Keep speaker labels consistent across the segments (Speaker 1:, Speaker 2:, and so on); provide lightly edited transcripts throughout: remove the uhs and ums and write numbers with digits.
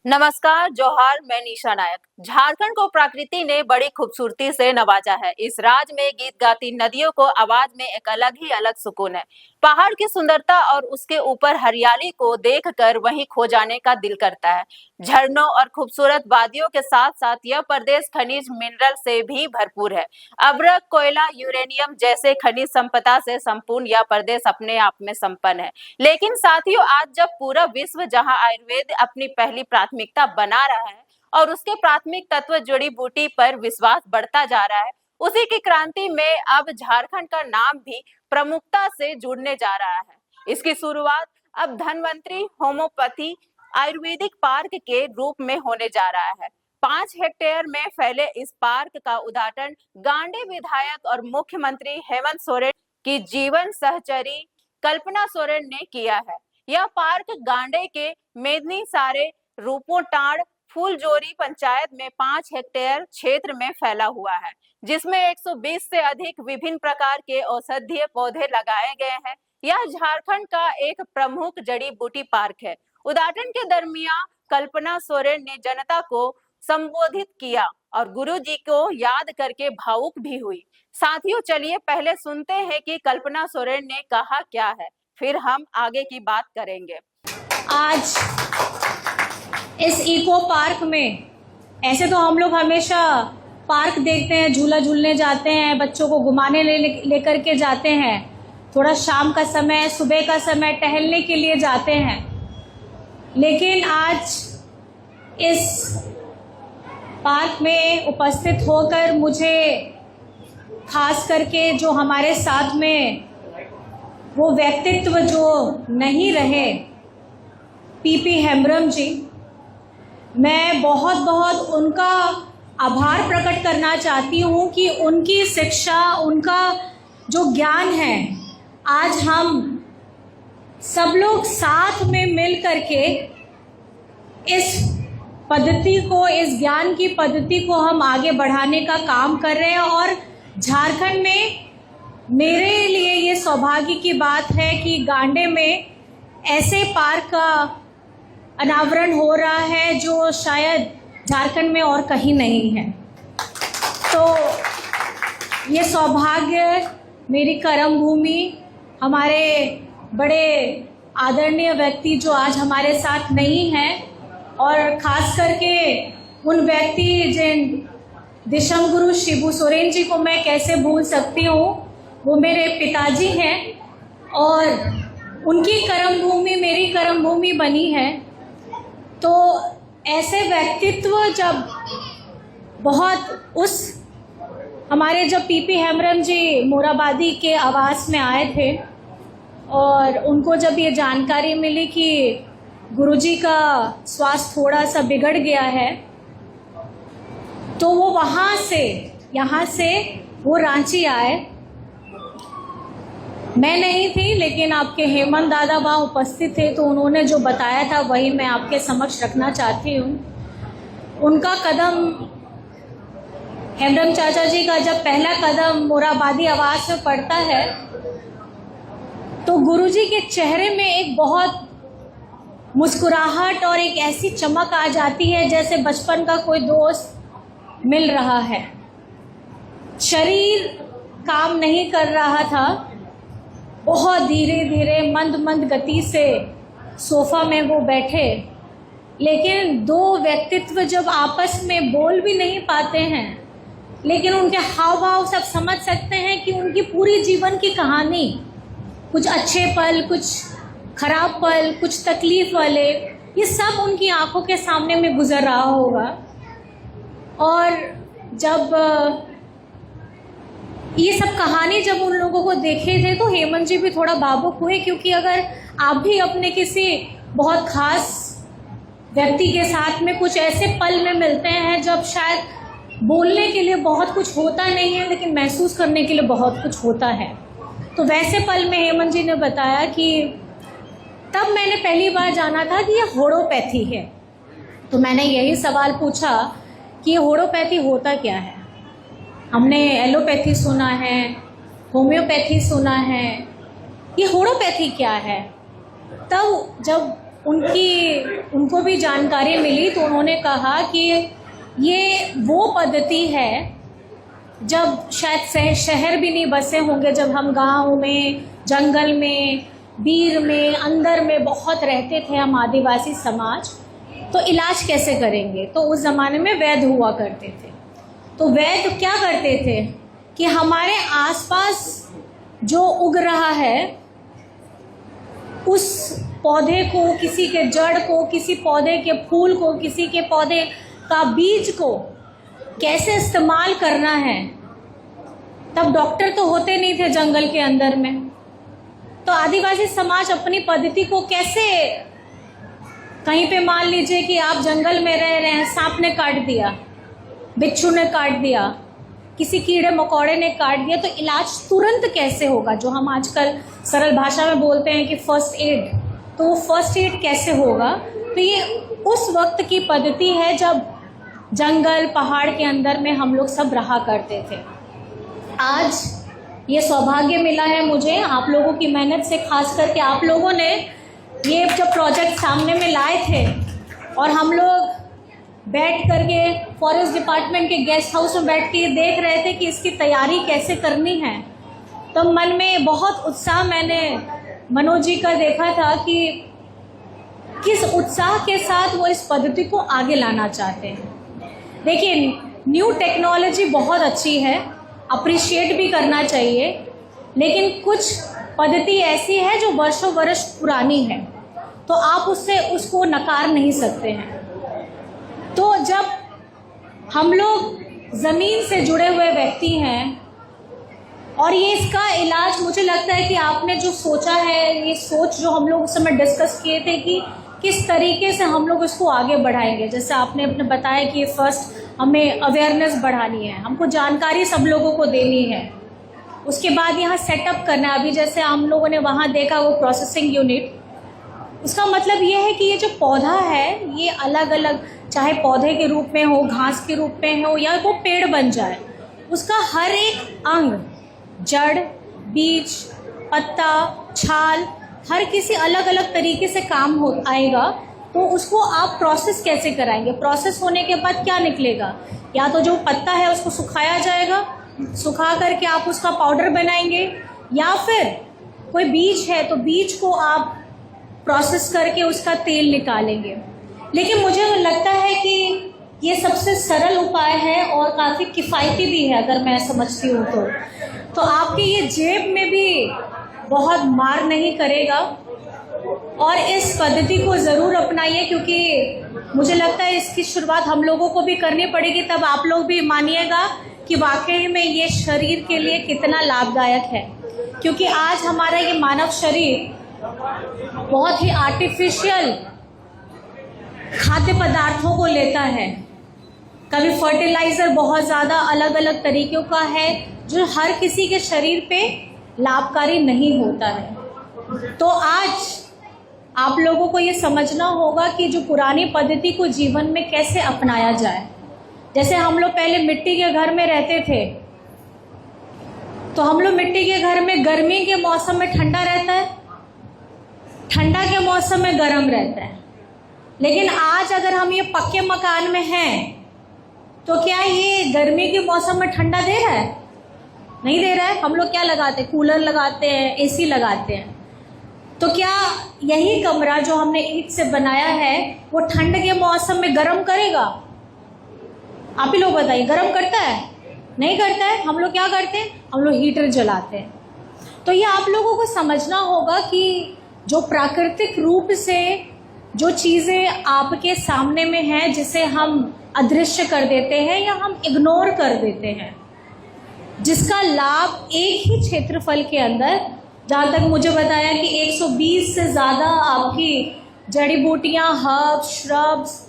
Speaker 1: नमस्कार, जोहार। मैं निशा नायक। झारखंड को प्रकृति ने बड़ी खूबसूरती से नवाजा है। इस राज्य में गीत गाती नदियों को आवाज में एक अलग सुकून है। पहाड़ की सुंदरता और उसके ऊपर हरियाली को देखकर वहीं खो जाने का दिल करता है। झरनों और खूबसूरत वादियों के साथ साथ यह प्रदेश खनिज मिनरल से भी भरपूर है। अब्रक, कोयला, यूरेनियम जैसे खनिज संपदा से संपूर्ण यह प्रदेश अपने आप में संपन्न है। लेकिन साथियों, आज जब पूरा विश्व जहां आयुर्वेद अपनी पहली प्राथमिकता बना रहा है और उसके प्राथमिक तत्व जड़ी बूटी पर विश्वास बढ़ता जा रहा है, उसी की क्रांति में अब झारखंड का नाम भी प्रमुखता से जुड़ने जा रहा है। इसकी शुरुआत अब धन्वंतरी होम्योपैथी आयुर्वेदिक पार्क के रूप में होने जा रहा है। 5 हेक्टेयर में फैले इस पार्क का उद्घाटन गांडे विधायक और मुख्यमंत्री हेमंत सोरेन की जीवन सहचरी कल्पना सोरेन ने किया है। यह पार्क गांडे के मेदनी सारे रूपोटाड़ फूलजोरी पंचायत में 5 हेक्टेयर क्षेत्र में फैला हुआ है, जिसमें 120 से अधिक विभिन्न प्रकार के औषधीय पौधे लगाए गए हैं। यह झारखंड का एक प्रमुख जड़ी बूटी पार्क है। उद्घाटन के दरमियान कल्पना सोरेन ने जनता को संबोधित किया और गुरु जी को याद करके भावुक भी हुई। साथियों, चलिए पहले सुनते हैं कि कल्पना सोरेन ने कहा क्या है, फिर हम आगे की बात करेंगे।
Speaker 2: आज इस इको पार्क में, ऐसे तो हम लोग हमेशा पार्क देखते हैं, झूला झूलने जाते हैं, बच्चों को घुमाने लेकर के जाते हैं, थोड़ा शाम का समय, सुबह का समय टहलने के लिए जाते हैं। लेकिन आज इस पार्क में उपस्थित होकर मुझे खास करके जो हमारे साथ में वो व्यक्तित्व जो नहीं रहे, पीपी हेम्ब्रम जी, मैं बहुत बहुत उनका आभार प्रकट करना चाहती हूँ कि उनकी शिक्षा, उनका जो ज्ञान है, आज हम सब लोग साथ में मिल करके इस पद्धति को, इस ज्ञान की पद्धति को हम आगे बढ़ाने का काम कर रहे हैं। और झारखंड में मेरे लिए ये सौभाग्य की बात है कि गांडे में ऐसे पार्क का अनावरण हो रहा है जो शायद झारखंड में और कहीं नहीं है। तो ये सौभाग्य मेरी कर्म भूमि, हमारे बड़े आदरणीय व्यक्ति जो आज हमारे साथ नहीं हैं, और ख़ास करके उन व्यक्ति जिन दिशम गुरु शिबू सोरेन जी को मैं कैसे भूल सकती हूँ, वो मेरे पिताजी हैं और उनकी कर्म भूमि मेरी कर्म भूमि बनी है। तो ऐसे व्यक्तित्व जब बहुत उस हमारे जब पीपी हेम्ब्रम जी मोराबादी के आवास में आए थे और उनको जब ये जानकारी मिली कि गुरुजी का स्वास्थ्य थोड़ा सा बिगड़ गया है, तो वो यहाँ से वो रांची आए। मैं नहीं थी, लेकिन आपके हेमंत दादा वहाँ उपस्थित थे, तो उन्होंने जो बताया था वही मैं आपके समक्ष रखना चाहती हूँ। उनका कदम, हेम्ब्रम चाचा जी का जब पहला कदम मोराबादी आवास में पड़ता है, तो गुरुजी के चेहरे में एक बहुत मुस्कुराहट और एक ऐसी चमक आ जाती है जैसे बचपन का कोई दोस्त मिल रहा है। शरीर काम नहीं कर रहा था, बहुत धीरे धीरे मंद गति से सोफा में वो बैठे। लेकिन दो व्यक्तित्व जब आपस में बोल भी नहीं पाते हैं, लेकिन उनके हाव भाव सब समझ सकते हैं कि उनकी पूरी जीवन की कहानी, कुछ अच्छे पल, कुछ खराब पल, कुछ तकलीफ वाले, ये सब उनकी आंखों के सामने में गुजर रहा होगा। और जब ये सब कहानी जब उन लोगों को देखे थे, तो हेमंत जी भी थोड़ा भावुक हुए, क्योंकि अगर आप भी अपने किसी बहुत खास व्यक्ति के साथ में कुछ ऐसे पल में मिलते हैं जब शायद बोलने के लिए बहुत कुछ होता नहीं है, लेकिन महसूस करने के लिए बहुत कुछ होता है, तो वैसे पल में हेमंत जी ने बताया कि तब मैंने पहली बार जाना था कि ये होम्योपैथी है। तो मैंने यही सवाल पूछा कि ये होम्योपैथी होता क्या है। हमने एलोपैथी सुना है, होम्योपैथी सुना है, ये होम्योपैथी क्या है। तब जब उनको भी जानकारी मिली, तो उन्होंने कहा कि ये वो पद्धति है जब शायद शहर भी नहीं बसे होंगे, जब हम गांव में, जंगल में, बीर में, अंदर में बहुत रहते थे हम आदिवासी समाज, तो इलाज कैसे करेंगे। तो उस ज़माने में वैद्य हुआ करते थे। तो वैद्य क्या करते थे कि हमारे आसपास जो उग रहा है उस पौधे को, किसी के जड़ को, किसी पौधे के फूल को, किसी के पौधे का बीज को कैसे इस्तेमाल करना है। तब डॉक्टर तो होते नहीं थे जंगल के अंदर में, तो आदिवासी समाज अपनी पद्धति को कैसे, कहीं पे मान लीजिए कि आप जंगल में रह रहे हैं, सांप ने काट दिया, बिच्छू ने काट दिया, किसी कीड़े मकोड़े ने काट दिया, तो इलाज तुरंत कैसे होगा, जो हम आजकल सरल भाषा में बोलते हैं कि फर्स्ट एड, तो वो फर्स्ट एड कैसे होगा। तो ये उस वक्त की पद्धति है जब जंगल पहाड़ के अंदर में हम लोग सब रहा करते थे। आज ये सौभाग्य मिला है मुझे आप लोगों की मेहनत से, खास करके आप लोगों ने ये जब प्रोजेक्ट सामने में लाए थे और हम लोग बैठ करके फॉरेस्ट डिपार्टमेंट के गेस्ट हाउस में बैठ के देख रहे थे कि इसकी तैयारी कैसे करनी है, तो मन में बहुत उत्साह मैंने मनोज जी का देखा था कि किस उत्साह के साथ वो इस पद्धति को आगे लाना चाहते हैं। देखिए, न्यू टेक्नोलॉजी बहुत अच्छी है, अप्रिशिएट भी करना चाहिए, लेकिन कुछ पद्धति ऐसी है जो वर्षों वर्ष पुरानी है, तो आप उसको नकार नहीं सकते हैं। तो जब हम लोग ज़मीन से जुड़े हुए व्यक्ति हैं और ये इसका इलाज, मुझे लगता है कि आपने जो सोचा है, ये सोच जो हम लोग उस समय डिस्कस किए थे कि किस तरीके से हम लोग इसको आगे बढ़ाएंगे। जैसे आपने अपने बताया कि फर्स्ट हमें अवेयरनेस बढ़ानी है, हमको जानकारी सब लोगों को देनी है, उसके बाद यहाँ सेटअप करना है। अभी जैसे हम लोगों ने वहाँ देखा वो प्रोसेसिंग यूनिट, उसका मतलब ये है कि ये जो पौधा है ये अलग अलग, चाहे पौधे के रूप में हो, घास के रूप में हो, या वो पेड़ बन जाए, उसका हर एक अंग, जड़, बीज, पत्ता, छाल, हर किसी अलग अलग तरीके से काम आएगा। तो उसको आप प्रोसेस कैसे कराएंगे, प्रोसेस होने के बाद क्या निकलेगा, या तो जो पत्ता है उसको सुखाया जाएगा, सुखा करके आप उसका पाउडर बनाएंगे, या फिर कोई बीज है तो बीज को आप प्रोसेस करके उसका तेल निकालेंगे। लेकिन मुझे लगता है कि ये सबसे सरल उपाय है और काफ़ी किफ़ायती भी है, अगर मैं समझती हूँ तो आपके ये जेब में भी बहुत मार नहीं करेगा। और इस पद्धति को ज़रूर अपनाइए, क्योंकि मुझे लगता है इसकी शुरुआत हम लोगों को भी करनी पड़ेगी, तब आप लोग भी मानिएगा कि वाकई में ये शरीर के लिए कितना लाभदायक है। क्योंकि आज हमारा ये मानव शरीर बहुत ही आर्टिफिशियल खाद्य पदार्थों को लेता है, कभी फर्टिलाइज़र बहुत ज़्यादा अलग अलग तरीक़ों का है जो हर किसी के शरीर पे लाभकारी नहीं होता है। तो आज आप लोगों को ये समझना होगा कि जो पुरानी पद्धति को जीवन में कैसे अपनाया जाए। जैसे हम लोग पहले मिट्टी के घर में रहते थे, तो हम लोग मिट्टी के घर में गर्मी के मौसम में ठंडा रहता है, ठंडा के मौसम में गर्म रहता है। लेकिन आज अगर हम ये पक्के मकान में हैं तो क्या ये गर्मी के मौसम में ठंडा दे रहा है? नहीं दे रहा है। हम लोग क्या लगाते हैं, कूलर लगाते हैं, एसी लगाते हैं। तो क्या यही कमरा जो हमने ईंट से बनाया है वो ठंड के मौसम में गर्म करेगा? आप ही लोग बताइए, गर्म करता है? नहीं करता है। हम लोग क्या करते हैं, हम लोग हीटर जलाते हैं। तो ये आप लोगों को समझना होगा कि जो प्राकृतिक रूप से जो चीज़ें आपके सामने में हैं, जिसे हम अदृश्य कर देते हैं या हम इग्नोर कर देते हैं, जिसका लाभ एक ही क्षेत्रफल के अंदर, जहाँ तक मुझे बताया कि 120 से ज़्यादा आपकी जड़ी बूटियाँ, हर्ब्स, श्रब्स,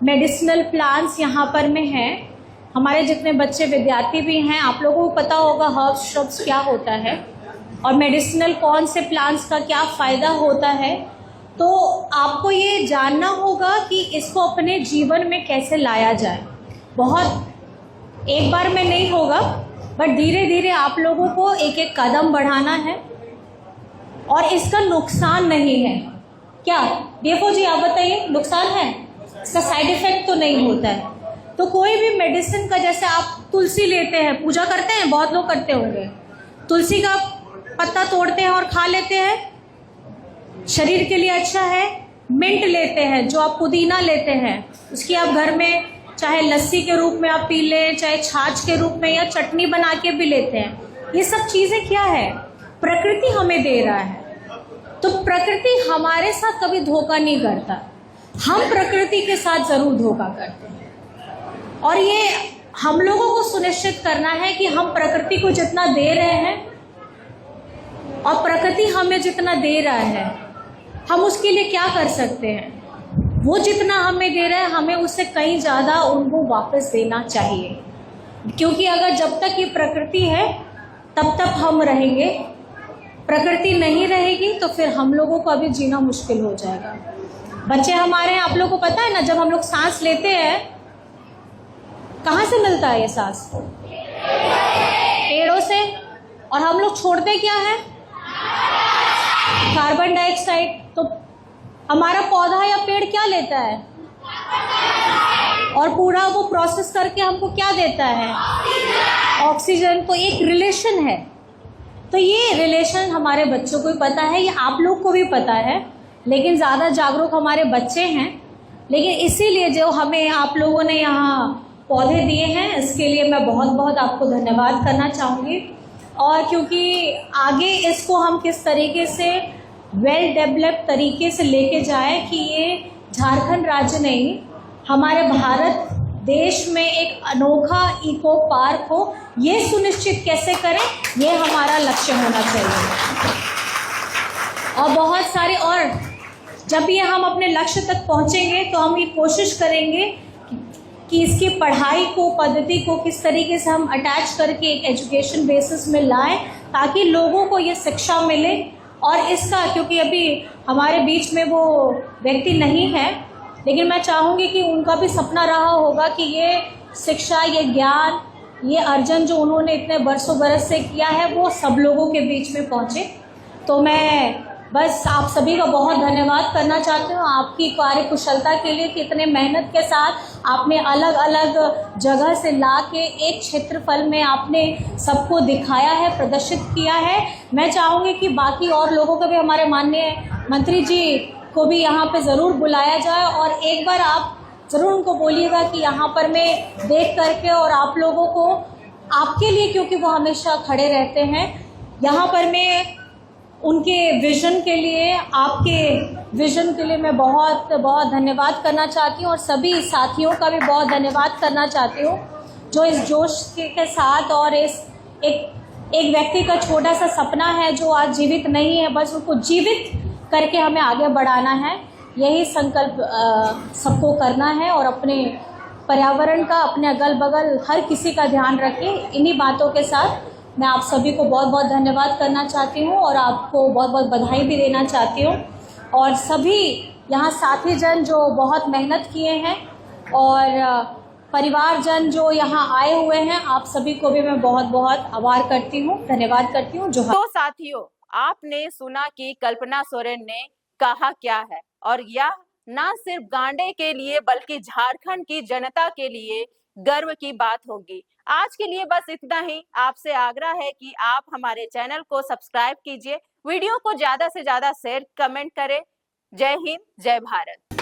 Speaker 2: मेडिसिनल प्लांट्स यहाँ पर में हैं। हमारे जितने बच्चे विद्यार्थी भी हैं, आप लोगों को पता होगा हर्ब्स, श्रब्स क्या होता है और मेडिसिनल कौन से प्लांट्स का क्या फ़ायदा होता है। तो आपको ये जानना होगा कि इसको अपने जीवन में कैसे लाया जाए। बहुत एक बार में नहीं होगा, बट धीरे धीरे आप लोगों को एक एक कदम बढ़ाना है। और इसका नुकसान नहीं है क्या डीएफओ जी आप बताइए, नुकसान है? इसका साइड इफेक्ट तो नहीं होता है। तो कोई भी मेडिसिन का, जैसे आप तुलसी लेते हैं, पूजा करते हैं, बहुत लोग करते होंगे, तुलसी का पत्ता तोड़ते हैं और खा लेते हैं, शरीर के लिए अच्छा है। मिंट लेते हैं, जो आप पुदीना लेते हैं, उसकी आप घर में चाहे लस्सी के रूप में आप पी लें, चाहे छाछ के रूप में या चटनी बना के भी लेते हैं। ये सब चीज़ें क्या है, प्रकृति हमें दे रहा है। तो प्रकृति हमारे साथ कभी धोखा नहीं करता, हम प्रकृति के साथ जरूर धोखा करते हैं। और ये हम लोगों को सुनिश्चित करना है कि हम प्रकृति को जितना दे रहे हैं और प्रकृति हमें जितना दे रहा है, हम उसके लिए क्या कर सकते हैं। वो जितना हमें दे रहा है, हमें उससे कहीं ज़्यादा उनको वापस देना चाहिए, क्योंकि अगर जब तक ये प्रकृति है तब तक हम रहेंगे, प्रकृति नहीं रहेगी तो फिर हम लोगों को अभी जीना मुश्किल हो जाएगा। बच्चे हमारे हैं, आप लोगों को पता है ना, जब हम लोग सांस लेते हैं, कहाँ से मिलता है ये सांस? पेड़ों से। और हम लोग छोड़ते क्या है? Carbon dioxide. तो हमारा पौधा या पेड़ क्या लेता है और पूरा वो प्रोसेस करके हमको क्या देता है? ऑक्सीजन। तो एक रिलेशन है। तो ये रिलेशन हमारे बच्चों को भी पता है, ये आप लोग को भी पता है, लेकिन ज़्यादा जागरूक हमारे बच्चे हैं। लेकिन इसीलिए जो हमें आप लोगों ने यहाँ पौधे दिए हैं, इसके लिए मैं बहुत बहुत आपको धन्यवाद करना चाहूँगी। और क्योंकि आगे इसको हम किस तरीके से वेल डेवलप तरीके से लेके जाए कि ये झारखंड राज्य नहीं, हमारे भारत देश में एक अनोखा इको पार्क हो, ये सुनिश्चित कैसे करें, ये हमारा लक्ष्य होना चाहिए। और बहुत सारे, और जब ये हम अपने लक्ष्य तक पहुंचेंगे तो हम ये कोशिश करेंगे कि इसकी पढ़ाई को, पद्धति को किस तरीके से हम अटैच करके एक एजुकेशन बेसिस में लाएं, ताकि लोगों को ये शिक्षा मिले। और इसका, क्योंकि अभी हमारे बीच में वो व्यक्ति नहीं है, लेकिन मैं चाहूँगी कि उनका भी सपना रहा होगा कि ये शिक्षा, ये ज्ञान, ये अर्जन जो उन्होंने इतने बरसों बरस से किया है, वो सब लोगों के बीच में पहुँचे। तो मैं बस आप सभी का बहुत धन्यवाद करना चाहती हूँ आपकी कार्य कुशलता के लिए, कि इतने मेहनत के साथ आपने अलग अलग जगह से ला के एक क्षेत्रफल में आपने सबको दिखाया है, प्रदर्शित किया है। मैं चाहूँगी कि बाकी और लोगों को भी, हमारे माननीय मंत्री जी को भी यहाँ पे ज़रूर बुलाया जाए, और एक बार आप ज़रूर उनको बोलिएगा कि यहाँ पर मैं देख करके, और आप लोगों को, आपके लिए, क्योंकि वो हमेशा खड़े रहते हैं यहाँ पर, मैं उनके विज़न के लिए, आपके विज़न के लिए मैं बहुत बहुत धन्यवाद करना चाहती हूँ। और सभी साथियों का भी बहुत धन्यवाद करना चाहती हूँ, जो इस जोश के साथ, और इस एक व्यक्ति का छोटा सा सपना है जो आज जीवित नहीं है, बस उसको जीवित करके हमें आगे बढ़ाना है। यही संकल्प सबको करना है, और अपने पर्यावरण का, अपने अगल बगल हर किसी का ध्यान रखें। इन्हीं बातों के साथ मैं आप सभी को बहुत बहुत धन्यवाद करना चाहती हूँ, और आपको बहुत बहुत बधाई भी देना चाहती हूँ। और सभी यहाँ साथी जन जो बहुत मेहनत किए हैं, और परिवारजन जो यहाँ आए हुए हैं, आप सभी को भी मैं बहुत बहुत आभार करती हूँ, धन्यवाद करती हूँ।
Speaker 1: तो साथियों, आपने सुना कि कल्पना सोरेन ने कहा क्या है, और यह ना सिर्फ गांडे के लिए बल्कि झारखंड की जनता के लिए गर्व की बात होगी। आज के लिए बस इतना ही। आपसे आग्रह है कि आप हमारे चैनल को सब्सक्राइब कीजिए, वीडियो को ज्यादा से ज्यादा शेयर, कमेंट करें। जय हिंद, जय भारत।